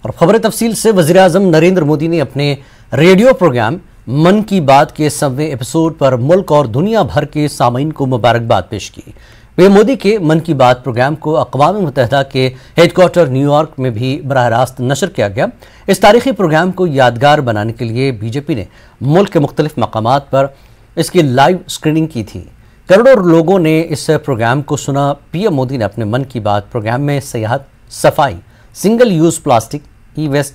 और खबर तफसील से वज़ीर-ए-आज़म नरेंद्र मोदी ने अपने रेडियो प्रोग्राम मन की बात के 100वें एपिसोड पर मुल्क और दुनिया भर के सामीन को मुबारकबाद पेश की। पीएम मोदी के मन की बात प्रोग्राम को अक़वाम मुत्तहिदा के हेडक्वार्टर न्यूयॉर्क में भी बराह रास्त नशर किया गया। इस तारीखी प्रोग्राम को यादगार बनाने के लिए बीजेपी ने मुल्क के मुख्तलिफ मकामात पर इसकी लाइव स्क्रीनिंग की थी। करोड़ों लोगों ने इस प्रोग्राम को सुना। पीएम मोदी ने अपने मन की बात प्रोग्राम में सेहत, सफाई, सिंगल यूज प्लास्टिक, ई वेस्ट,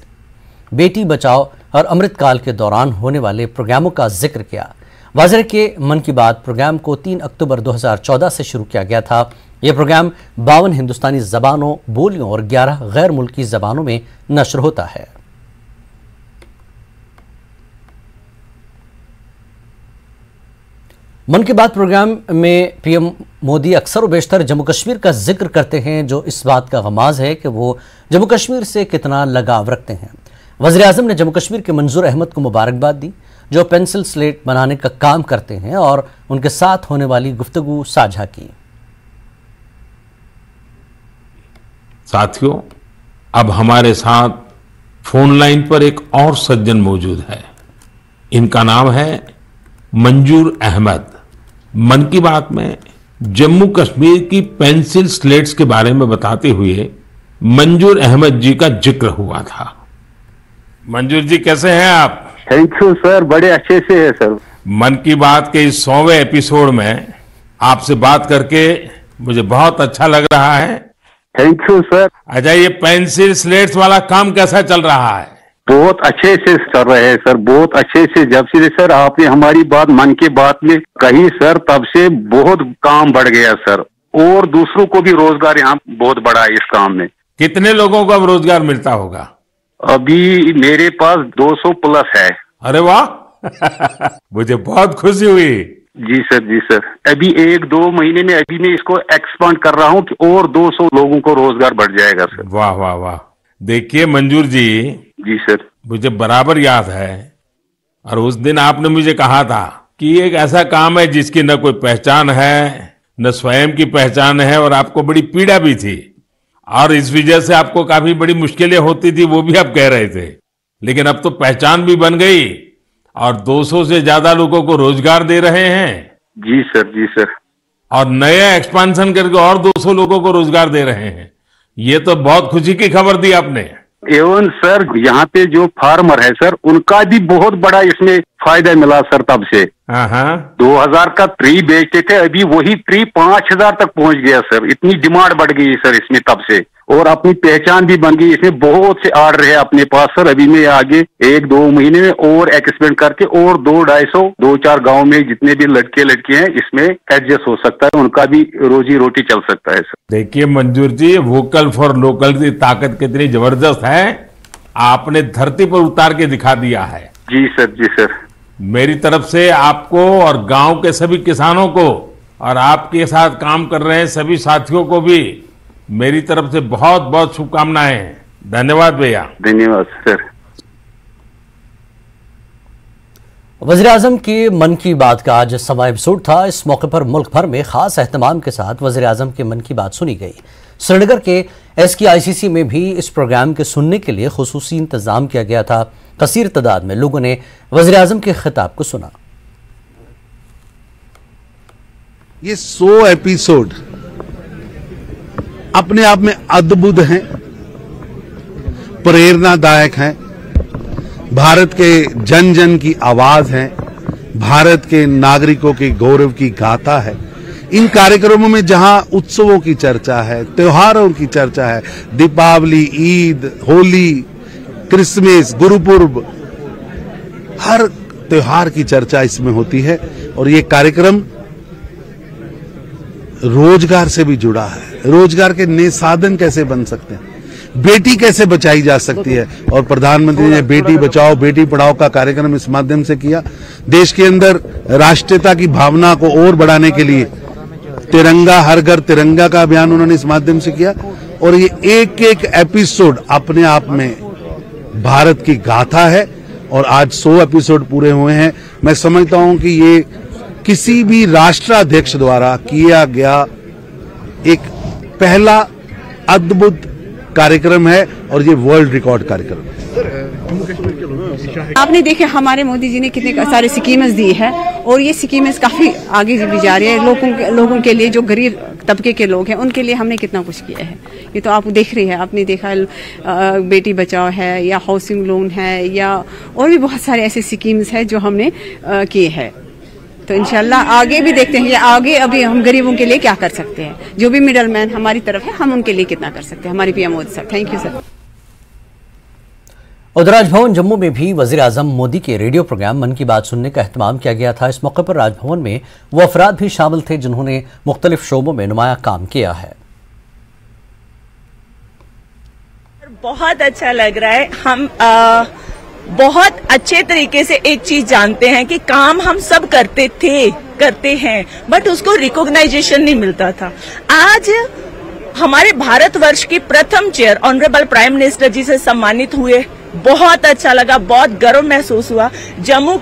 बेटी बचाओ और अमृतकाल के दौरान होने वाले प्रोग्रामों का जिक्र किया। वाज़ेह के मन की बात प्रोग्राम को 3 अक्टूबर 2014 से शुरू किया गया था। यह प्रोग्राम 52 हिंदुस्तानी ज़बानों, बोलियों और 11 गैर मुल्की ज़बानों में नश्र होता है। मन की बात प्रोग्राम में पीएम मोदी अक्सर व बेशतर जम्मू कश्मीर का जिक्र करते हैं, जो इस बात का गमाज है कि वो जम्मू कश्मीर से कितना लगाव रखते हैं। वज़ीर-ए-आज़म ने जम्मू कश्मीर के मंजूर अहमद को मुबारकबाद दी, जो पेंसिल स्लेट बनाने का काम करते हैं, और उनके साथ होने वाली गुफ्तगू साझा की। साथियों, अब हमारे साथ फोन लाइन पर एक और सज्जन मौजूद है। इनका नाम है मंजूर अहमद। मन की बात में जम्मू कश्मीर की पेंसिल स्लेट्स के बारे में बताते हुए मंजूर अहमद जी का जिक्र हुआ था। मंजूर जी, कैसे हैं आप? थैंक यू सर, बड़े अच्छे से है सर। मन की बात के इस 100वें एपिसोड में आपसे बात करके मुझे बहुत अच्छा लग रहा है। Thank you sir. अच्छा, ये पेंसिल स्लेट्स वाला काम कैसा चल रहा है? बहुत अच्छे से चल रहे हैं सर, बहुत अच्छे से। जब से सर आपने हमारी बात मन की बात में कही सर, तब से बहुत काम बढ़ गया सर, और दूसरों को भी रोजगार यहाँ बहुत बड़ा है इस काम में। कितने लोगों को अब रोजगार मिलता होगा? अभी मेरे पास 200 प्लस है। अरे वाह मुझे बहुत खुशी हुई। जी सर, जी सर। अभी 1-2 महीने में अभी मैं इसको एक्सपांड कर रहा हूँ कि और 200 लोगों को रोजगार बढ़ जाएगा सर। वाह वाह वाह। देखिए मंजूर जी, जी सर, मुझे बराबर याद है, और उस दिन आपने मुझे कहा था कि एक ऐसा काम है जिसकी न कोई पहचान है, न स्वयं की पहचान है, और आपको बड़ी पीड़ा भी थी, और इस वजह से आपको काफी बड़ी मुश्किलें होती थी, वो भी आप कह रहे थे। लेकिन अब तो पहचान भी बन गई और 200 से ज्यादा लोगों को रोजगार दे रहे हैं। जी सर, जी सर। और नया एक्सपांशन करके और 200 लोगों को रोजगार दे रहे हैं। ये तो बहुत खुशी की खबर दी आपने। एवं सर, यहाँ पे जो फार्मर है सर, उनका भी बहुत बड़ा इसमें फायदा मिला सर। तब से 2000 का ट्री बेचते थे, अभी वही ट्री 5000 तक पहुंच गया सर। इतनी डिमांड बढ़ गई सर इसमें तब से, और अपनी पहचान भी बन गई। इसमें बहुत से आर्डर है अपने पास सर। अभी मैं आगे 1-2 महीने में और एक्सपेंड करके और 2-250 गाँव में जितने भी लड़के लड़की हैं इसमें एडजस्ट हो सकता है, उनका भी रोजी रोटी चल सकता है सर। देखिए मंजूर जी, वोकल फॉर लोकल की ताकत कितनी जबरदस्त है, आपने धरती पर उतार के दिखा दिया है। जी सर, जी सर। मेरी तरफ से आपको और गांव के सभी किसानों को और आपके साथ काम कर रहे हैं सभी साथियों को भी मेरी तरफ से बहुत बहुत शुभकामनाएं। धन्यवाद भैया। धन्यवाद सर। वज़ीर-ए-आज़म के मन की बात का आज 100वां एपिसोड था। इस मौके पर मुल्क भर में खास एहतमाम के साथ वज़ीर-ए-आज़म के मन की बात सुनी गई। श्रीनगर के SKICC में भी इस प्रोग्राम के सुनने के लिए खुसूसी इंतजाम किया गया था। कसीर तादाद में लोगों ने वज़ीर-ए-आज़म के खिताब को सुना। ये 100 एपिसोड अपने आप में अद्भुत हैं, प्रेरणादायक हैं, भारत के जन जन की आवाज है, भारत के नागरिकों के गौरव की गाथा है। इन कार्यक्रमों में जहां उत्सवों की चर्चा है, त्योहारों की चर्चा है, दीपावली, ईद, होली, क्रिसमस, गुरुपुर्ब, हर त्योहार की चर्चा इसमें होती है। और ये कार्यक्रम रोजगार से भी जुड़ा है। रोजगार के नए साधन कैसे बन सकते हैं, बेटी कैसे बचाई जा सकती है, और प्रधानमंत्री ने बेटी बचाओ बेटी पढ़ाओ का कार्यक्रम इस माध्यम से किया। देश के अंदर राष्ट्रीयता की भावना को और बढ़ाने के लिए तिरंगा हर घर तिरंगा का अभियान उन्होंने इस माध्यम से किया। और ये एक एक एपिसोड अपने आप में भारत की गाथा है। और आज 100 एपिसोड पूरे हुए हैं। मैं समझता हूं कि ये किसी भी राष्ट्राध्यक्ष द्वारा किया गया एक पहला अद्भुत कार्यक्रम है और ये वर्ल्ड रिकॉर्ड कार्यक्रम है। आपने देखे हमारे मोदी जी ने कितने सारे स्कीम्स दी है और ये स्कीम्स काफी आगे भी जा रही है लोगों के लिए, जो गरीब तबके के लोग हैं उनके लिए हमने कितना कुछ किया है। ये तो आप देख रहे हैं, आपने देखा बेटी बचाओ है या हाउसिंग लोन है या और भी बहुत सारे ऐसे स्कीम्स है जो हमने किए हैं। तो इंशाल्लाह आगे भी देखते हैं, आगे अभी हम गरीबों के लिए क्या कर सकते हैं, जो भी मिडल मैन हमारी तरफ है हम उनके लिए कितना कर सकते हैं। हमारे पीएम मोदी साहब, थैंक यू सर। उधर राजभवन जम्मू में भी वजीर आजम मोदी के रेडियो प्रोग्राम मन की बात सुनने का एहतमाम किया गया था। इस मौके पर राजभवन में वो अफराद भी शामिल थे जिन्होंने मुख्तलिफ शोबों में नुमाया काम किया है। बहुत अच्छा लग रहा है। हम बहुत अच्छे तरीके से एक चीज जानते हैं कि काम हम सब करते हैं, बट उसको रिकॉग्नाइजेशन नहीं मिलता था। आज हमारे भारतवर्ष की प्रथम चेयर ऑनरेबल प्राइम मिनिस्टर जी से सम्मानित हुए, बहुत अच्छा लगा, बहुत गर्व महसूस हुआ। जम्मू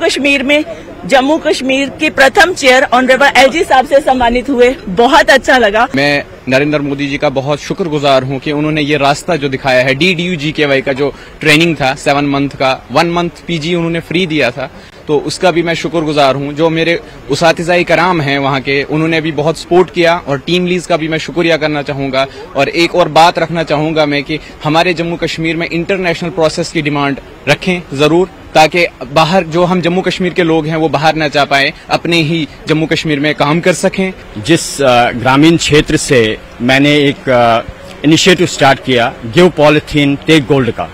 कश्मीर की प्रथम चेयर ऑनरेबल एलजी साहब से सम्मानित हुए, बहुत अच्छा लगा। मैं नरेंद्र मोदी जी का बहुत शुक्रगुजार हूं कि उन्होंने ये रास्ता जो दिखाया है, DDU-GKY का जो ट्रेनिंग था 7 मंथ का, 1 मंथ PG उन्होंने फ्री दिया था, तो उसका भी मैं शुक्रगुजार हूं। जो मेरे उसातिज़ाए कराम हैं वहां के, उन्होंने भी बहुत सपोर्ट किया और टीम लीज का भी मैं शुक्रिया करना चाहूंगा। और एक और बात रखना चाहूंगा मैं कि हमारे जम्मू कश्मीर में इंटरनेशनल प्रोसेस की डिमांड रखें जरूर, ताकि बाहर जो हम जम्मू कश्मीर के लोग हैं वो बाहर न जा पाए, अपने ही जम्मू कश्मीर में काम कर सकें। जिस ग्रामीण क्षेत्र से मैंने एक इनिशिएटिव स्टार्ट किया, गिव पॉलिथीन टेक गोल्ड का,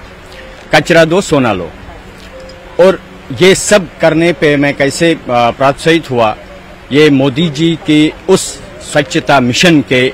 कचरा दो सोना लो, और ये सब करने पे मैं कैसे प्रोत्साहित हुआ, ये मोदी जी के उस स्वच्छता मिशन के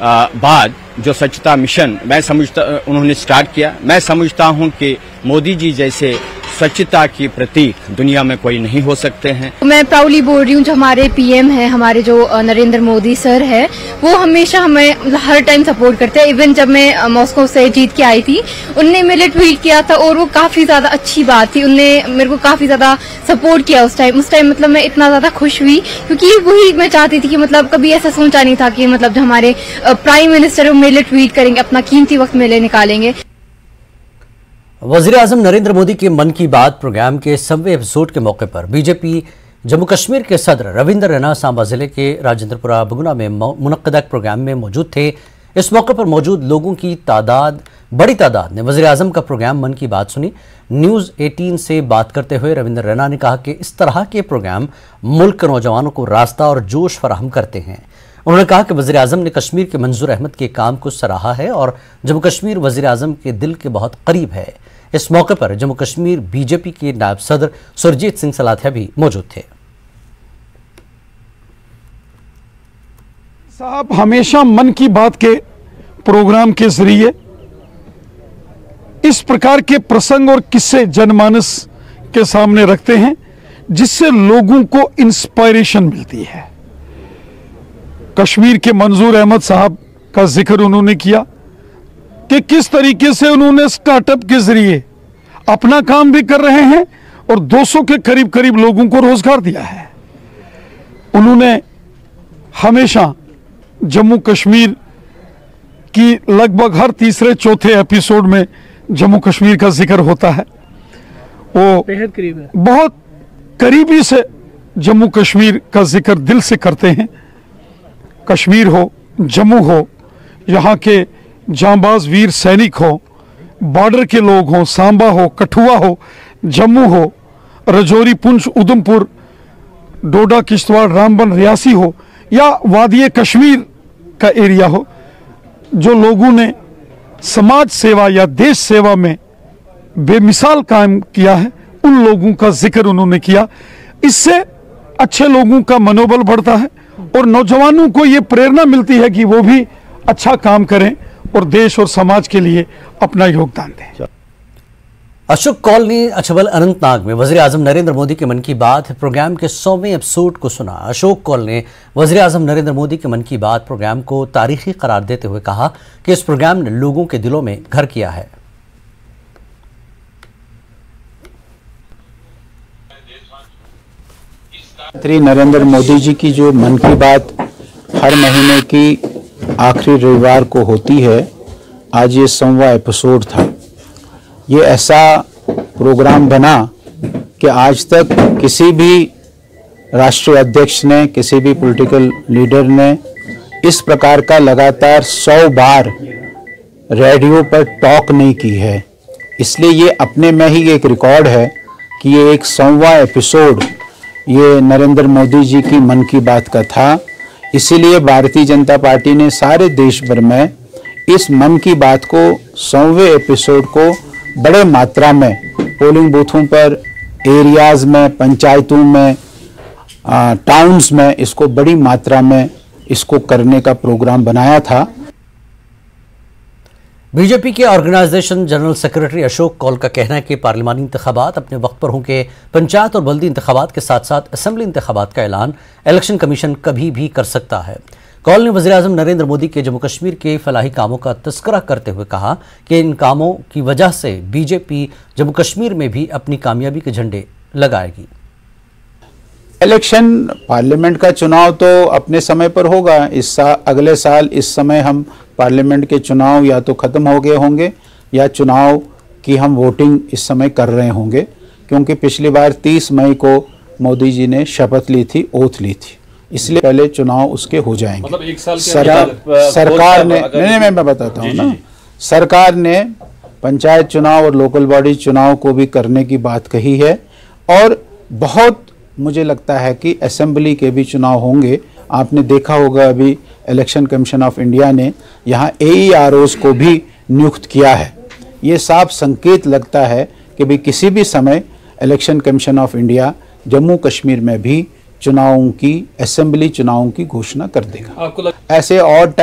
बाद जो स्वच्छता मिशन उन्होंने स्टार्ट किया, मैं समझता हूं कि मोदी जी जैसे स्वच्छता की प्रतीक दुनिया में कोई नहीं हो सकते हैं। मैं प्राउडली बोल रही हूँ, जो हमारे पीएम है, हमारे जो नरेंद्र मोदी सर है, वो हमेशा हमें हर टाइम सपोर्ट करते हैं। इवन जब मैं मॉस्को से जीत के आई थी, उनने मेरे ट्वीट किया था और वो काफी ज्यादा अच्छी बात थी, उनने मेरे को काफी ज्यादा सपोर्ट किया उस टाइम मतलब मैं इतना ज्यादा खुश हुई, क्योंकि वही मैं चाहती थी कि मतलब कभी ऐसा सोचा नहीं था कि मतलब जो हमारे प्राइम मिनिस्टर मेरे लिए ट्वीट करेंगे, अपना कीमती वक्त मेरे लिए निकालेंगे। वजीर आजम नरेंद्र मोदी के मन की बात प्रोग्राम के 100वें एपिसोड के मौके पर बीजेपी जम्मू कश्मीर के सदर रविंद्र रैना सांबा जिले के राजेंद्रपुरा बगुना में मुनक्कदा प्रोग्राम में मौजूद थे। इस मौके पर मौजूद लोगों की बड़ी तादाद ने वजीर आजम का प्रोग्राम मन की बात सुनी। न्यूज़ 18 से बात करते हुए रविंद्र रैना ने कहा कि इस तरह के प्रोग्राम मुल्क के नौजवानों को रास्ता और जोश फराहम करते हैं। उन्होंने कहा कि वज़ीर आज़म ने कश्मीर के मंजूर अहमद के काम को सराहा है और जम्मू कश्मीर वज़ीर आज़म के दिल के बहुत करीब है। इस मौके पर जम्मू कश्मीर बीजेपी के नायब सदर सुरजीत सिंह सलाथिया भी मौजूद थे। साहब हमेशा मन की बात के प्रोग्राम के जरिए इस प्रकार के प्रसंग और किस्से जनमानस के सामने रखते हैं, जिससे लोगों को इंस्पायरेशन मिलती है। कश्मीर के मंजूर अहमद साहब का जिक्र उन्होंने किया कि किस तरीके से उन्होंने स्टार्टअप के जरिए अपना काम भी कर रहे हैं और 200 के करीब करीब लोगों को रोजगार दिया है। उन्होंने हमेशा जम्मू कश्मीर की लगभग हर तीसरे चौथे एपिसोड में जम्मू कश्मीर का जिक्र होता है। वो बेहद करीब है, बहुत करीबी से जम्मू कश्मीर का जिक्र दिल से करते हैं। कश्मीर हो, जम्मू हो, यहाँ के जांबाज वीर सैनिक हो, बॉर्डर के लोग हों, सांबा हो, कठुआ हो, जम्मू हो, रजौरी, पुंछ, उधमपुर, डोडा, किश्तवाड़, रामबन, रियासी हो या वादी कश्मीर का एरिया हो, जो लोगों ने समाज सेवा या देश सेवा में बेमिसाल काम किया है, उन लोगों का जिक्र उन्होंने किया। इससे अच्छे लोगों का मनोबल बढ़ता है और नौजवानों को ये प्रेरणा मिलती है कि वो भी अच्छा काम करें और देश और समाज के लिए अपना योगदान दें। अशोक कौल ने अछबल अनंतनाग में वज़ीर आज़म नरेंद्र मोदी के मन की बात प्रोग्राम के 100वें एपिसोड को सुना। अशोक कौल ने वज़ीर आज़म नरेंद्र मोदी के मन की बात प्रोग्राम को तारीखी करार देते हुए कहा कि इस प्रोग्राम ने लोगों के दिलों में घर किया है। श्री नरेंद्र मोदी जी की जो मन की बात हर महीने की आखिरी रविवार को होती है, आज ये 100वां एपिसोड था। ये ऐसा प्रोग्राम बना कि आज तक किसी भी राष्ट्रीय अध्यक्ष ने, किसी भी पॉलिटिकल लीडर ने इस प्रकार का लगातार 100 बार रेडियो पर टॉक नहीं की है। इसलिए ये अपने में ही एक रिकॉर्ड है कि ये एक 100वां एपिसोड ये नरेंद्र मोदी जी की मन की बात का था। इसीलिए भारतीय जनता पार्टी ने सारे देश भर में इस मन की बात को 100वें एपिसोड को बड़े मात्रा में पोलिंग बूथों पर, एरियाज में, पंचायतों में, टाउन्स में इसको बड़ी मात्रा में इसको करने का प्रोग्राम बनाया था। बीजेपी के organisation general secretary Ashok Kaul का कहना है कि पार्लिमानी इंतखाबात अपने वक्त पर होंगे। पंचायत और बल्दी इंतखाबात के साथ साथ असेंबली इंतखाबात का ऐलान इलेक्शन कमीशन कभी भी कर सकता है। कौल ने वज़ीर-ए-आज़म नरेंद्र मोदी के जम्मू कश्मीर के फलाही कामों का तस्करा करते हुए कहा कि इन कामों की वजह से बीजेपी जम्मू कश्मीर में भी अपनी कामयाबी के झंडे लगाएगी। इलेक्शन, पार्लियामेंट का चुनाव तो अपने समय पर होगा। अगले साल इस समय हम पार्लियामेंट के चुनाव या तो ख़त्म हो गए होंगे या चुनाव की हम वोटिंग इस समय कर रहे होंगे, क्योंकि पिछली बार 30 मई को मोदी जी ने शपथ ली थी, ओथ ली थी, इसलिए पहले चुनाव उसके हो जाएंगे। मतलब एक साल सरकार ने मैं बताता हूँ ना, सरकार ने पंचायत चुनाव और लोकल बॉडी चुनाव को भी करने की बात कही है और बहुत मुझे लगता है कि असेंबली के भी चुनाव होंगे। आपने देखा होगा अभी इलेक्शन कमीशन ऑफ इंडिया ने यहाँ AEROs को भी नियुक्त किया है। ये साफ संकेत लगता है कि भी किसी भी समय election commission of India Jammu Kashmir में भी चुनावों की, असेंबली चुनावों की घोषणा कर देगा। ऐसे और